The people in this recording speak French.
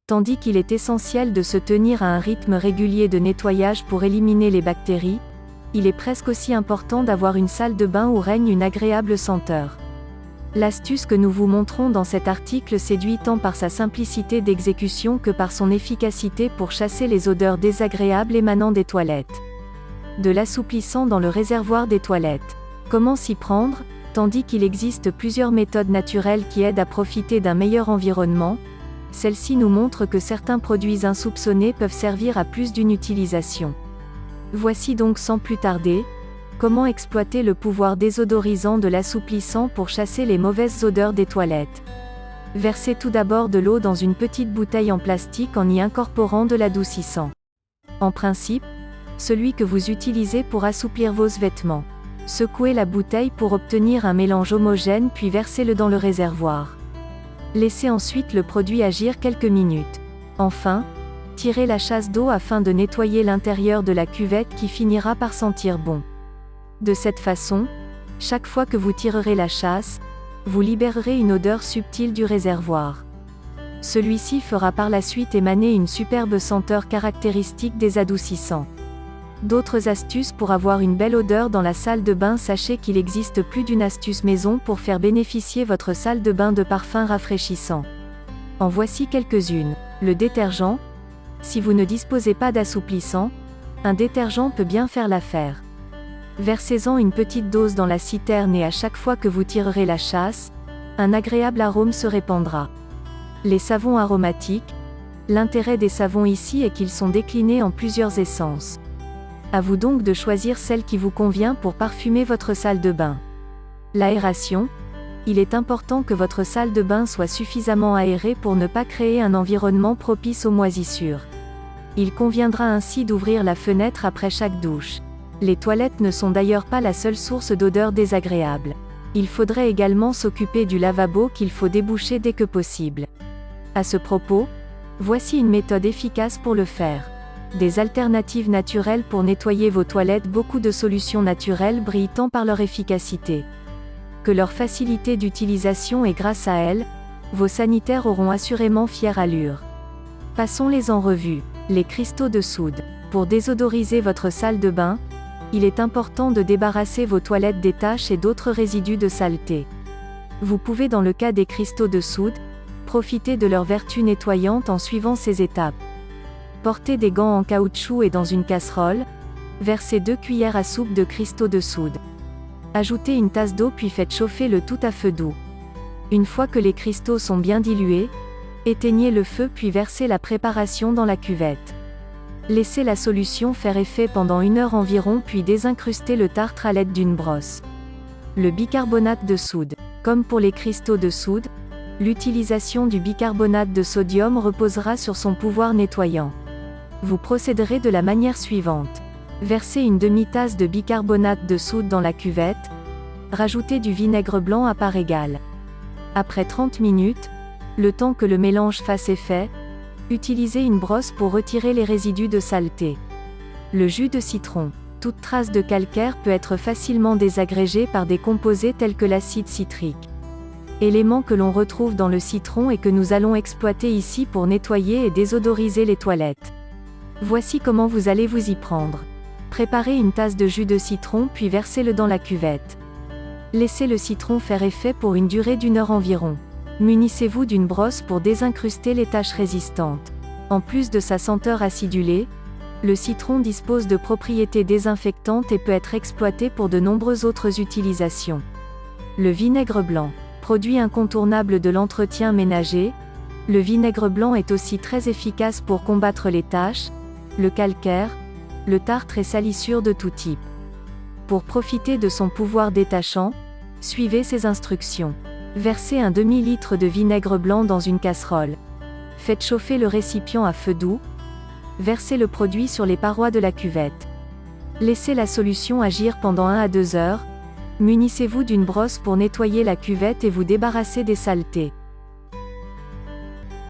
Tandis qu'il est essentiel de se tenir à un rythme régulier de nettoyage pour éliminer les bactéries, il est presque aussi important d'avoir une salle de bain où règne une agréable senteur. L'astuce que nous vous montrons dans cet article séduit tant par sa simplicité d'exécution que par son efficacité pour chasser les odeurs désagréables émanant des toilettes. De l'assouplissant dans le réservoir des toilettes. Comment s'y prendre? Tandis qu'il existe plusieurs méthodes naturelles qui aident à profiter d'un meilleur environnement, celle-ci nous montre que certains produits insoupçonnés peuvent servir à plus d'une utilisation. Voici donc sans plus tarder, comment exploiter le pouvoir désodorisant de l'assouplissant pour chasser les mauvaises odeurs des toilettes. Versez tout d'abord de l'eau dans une petite bouteille en plastique en y incorporant de l'adoucissant. En principe, celui que vous utilisez pour assouplir vos vêtements. Secouez la bouteille pour obtenir un mélange homogène puis versez-le dans le réservoir. Laissez ensuite le produit agir quelques minutes. Enfin, tirez la chasse d'eau afin de nettoyer l'intérieur de la cuvette qui finira par sentir bon. De cette façon, chaque fois que vous tirerez la chasse, vous libérerez une odeur subtile du réservoir. Celui-ci fera par la suite émaner une superbe senteur caractéristique des adoucissants. D'autres astuces pour avoir une belle odeur dans la salle de bain. Sachez qu'il existe plus d'une astuce maison pour faire bénéficier votre salle de bain de parfums rafraîchissants. En voici quelques-unes. Le détergent. Si vous ne disposez pas d'assouplissant, un détergent peut bien faire l'affaire. Versez-en une petite dose dans la citerne et à chaque fois que vous tirerez la chasse, un agréable arôme se répandra. Les savons aromatiques. L'intérêt des savons ici est qu'ils sont déclinés en plusieurs essences. À vous donc de choisir celle qui vous convient pour parfumer votre salle de bain. L'aération. Il est important que votre salle de bain soit suffisamment aérée pour ne pas créer un environnement propice aux moisissures. Il conviendra ainsi d'ouvrir la fenêtre après chaque douche. Les toilettes ne sont d'ailleurs pas la seule source d'odeurs désagréables. Il faudrait également s'occuper du lavabo qu'il faut déboucher dès que possible. À ce propos, voici une méthode efficace pour le faire. Des alternatives naturelles pour nettoyer vos toilettes. Beaucoup de solutions naturelles brillent tant par leur efficacité que leur facilité d'utilisation, et grâce à elles, vos sanitaires auront assurément fière allure. Passons-les en revue. Les cristaux de soude. Pour désodoriser votre salle de bain, il est important de débarrasser vos toilettes des taches et d'autres résidus de saleté. Vous pouvez, dans le cas des cristaux de soude, profiter de leur vertu nettoyante en suivant ces étapes. Portez des gants en caoutchouc et dans une casserole, versez 2 cuillères à soupe de cristaux de soude. Ajoutez une tasse d'eau puis faites chauffer le tout à feu doux. Une fois que les cristaux sont bien dilués, éteignez le feu puis versez la préparation dans la cuvette. Laissez la solution faire effet pendant 1 heure environ puis désincrustez le tartre à l'aide d'une brosse. Le bicarbonate de soude. Comme pour les cristaux de soude, l'utilisation du bicarbonate de sodium reposera sur son pouvoir nettoyant. Vous procéderez de la manière suivante. Versez une demi-tasse de bicarbonate de soude dans la cuvette. Rajoutez du vinaigre blanc à part égale. Après 30 minutes, le temps que le mélange fasse effet, utilisez une brosse pour retirer les résidus de saleté. Le jus de citron. Toute trace de calcaire peut être facilement désagrégée par des composés tels que l'acide citrique. Élément que l'on retrouve dans le citron et que nous allons exploiter ici pour nettoyer et désodoriser les toilettes. Voici comment vous allez vous y prendre. Préparez une tasse de jus de citron puis versez-le dans la cuvette. Laissez le citron faire effet pour une durée d'1 heure environ. Munissez-vous d'une brosse pour désincruster les taches résistantes. En plus de sa senteur acidulée, le citron dispose de propriétés désinfectantes et peut être exploité pour de nombreuses autres utilisations. Le vinaigre blanc. Produit incontournable de l'entretien ménager, le vinaigre blanc est aussi très efficace pour combattre les taches, le calcaire, le tartre et salissures de tout type. Pour profiter de son pouvoir détachant, suivez ces instructions. Versez un demi-litre de vinaigre blanc dans une casserole. Faites chauffer le récipient à feu doux. Versez le produit sur les parois de la cuvette. Laissez la solution agir pendant 1 à 2 heures. Munissez-vous d'une brosse pour nettoyer la cuvette et vous débarrasser des saletés.